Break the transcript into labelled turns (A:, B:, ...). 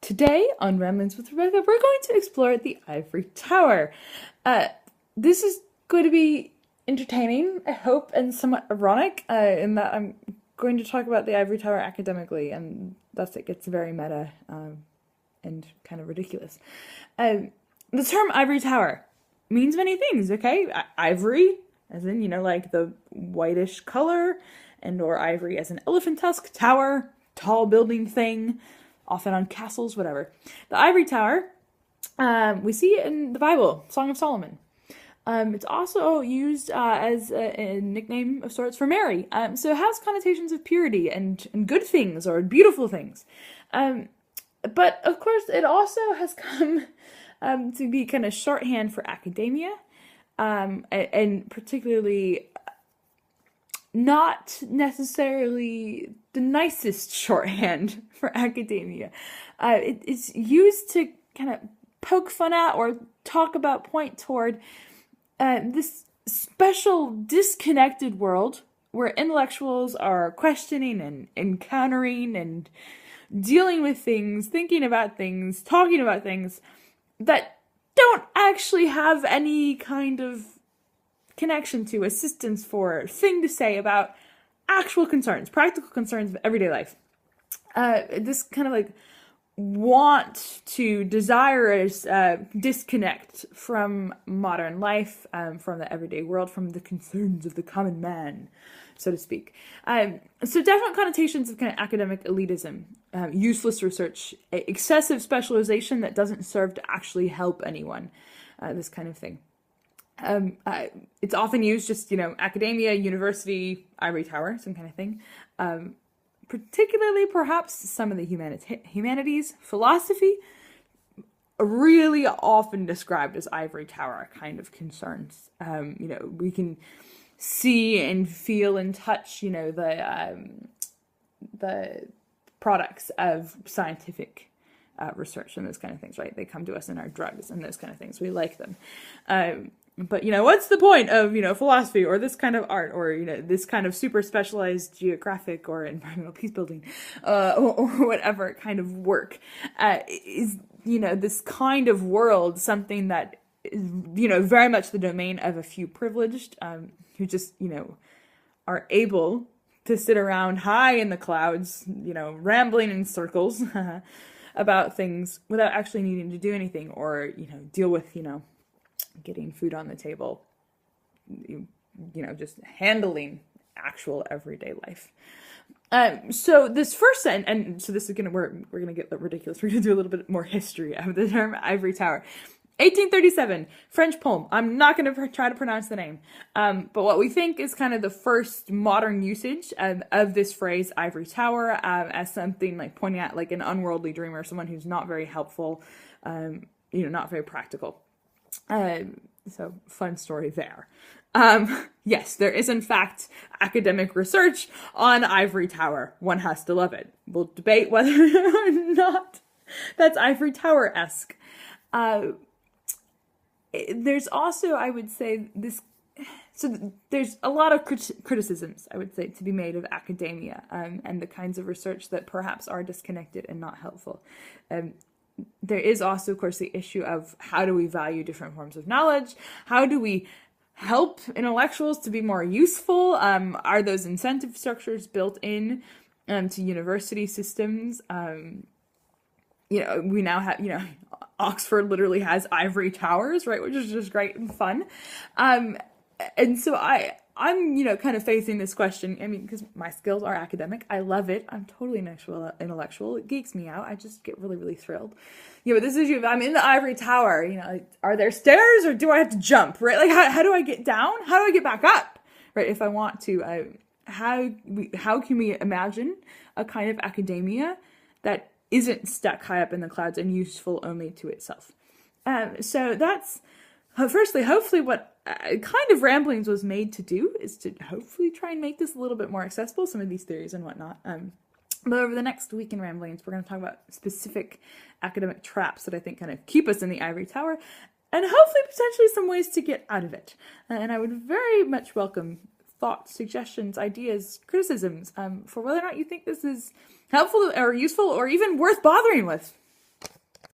A: Today on Ramblings with Rebecca, we're going to explore the Ivory Tower. This is going to be entertaining, I hope, and somewhat ironic in that I'm going to talk about the Ivory Tower academically, and thus it gets very meta and kind of ridiculous. The term Ivory Tower means many things, okay? Ivory, as in, like the whitish color, and or ivory as an elephant tusk, tower, tall building thing, often on castles, whatever. The Ivory Tower, we see it in the Bible, Song of Solomon. It's also used as a nickname of sorts for Mary. So it has connotations of purity and good things or beautiful things. But of course, it also has come to be kind of shorthand for academia, and particularly not necessarily the nicest shorthand for academia. It's used to kind of poke fun at or talk about, point toward this special disconnected world where intellectuals are questioning and encountering and dealing with things, thinking about things, talking about things that don't actually have any kind of connection to, assistance for, thing to say about actual concerns, practical concerns of everyday life. This kind of like want to desirous disconnect from modern life, from the everyday world, from the concerns of the common man, so to speak. So definite connotations of kind of academic elitism, useless research, excessive specialization that doesn't serve to actually help anyone, this kind of thing. It's often used just, academia, university, Ivory Tower, some kind of thing. Particularly perhaps some of the humanities, philosophy, really often described as Ivory Tower kind of concerns. We can see and feel and touch, the products of scientific research and those kind of things, right? They come to us in our drugs and those kind of things. We like them. But, what's the point of, philosophy or this kind of art or, this kind of super specialized geographic or environmental peace building or whatever kind of work? Is, this kind of world something that is, very much the domain of a few privileged who just, are able to sit around high in the clouds, rambling in circles about things without actually needing to do anything or, deal with, getting food on the table, just handling actual everyday life. So this first sentence, and so this is we're gonna get ridiculous. We're gonna do a little bit more history of the term Ivory Tower. 1837, French poem. I'm not going to try to pronounce the name, but what we think is kind of the first modern usage of this phrase, Ivory Tower, as something like pointing at like an unworldly dreamer, someone who's not very helpful, not very practical. So fun story there. Yes, there is in fact academic research on Ivory Tower. One has to love it. We'll debate whether or not that's Ivory Tower-esque. There's also, I would say, there's a lot of criticisms, I would say, to be made of academia and the kinds of research that perhaps are disconnected and not helpful. There is also, of course, the issue of how do we value different forms of knowledge? How do we help intellectuals to be more useful? Are those incentive structures built in to university systems? We now have, Oxford literally has ivory towers, right, which is just great and fun. And so I'm, kind of facing this question, because my skills are academic. I love it. I'm totally intellectual. It geeks me out. I just get really, really thrilled. But this issue of I'm in the Ivory Tower, are there stairs or do I have to jump, right? Like, how do I get down? How do I get back up, right? If I want to, how can we imagine a kind of academia that isn't stuck high up in the clouds and useful only to itself? So that's, firstly, hopefully what kind of Ramblings was made to do is to hopefully try and make this a little bit more accessible, some of these theories and whatnot. But over the next week in Ramblings, we're going to talk about specific academic traps that I think kind of keep us in the Ivory Tower, and hopefully potentially some ways to get out of it. And I would very much welcome thoughts, suggestions, ideas, criticisms for whether or not you think this is helpful or useful or even worth bothering with.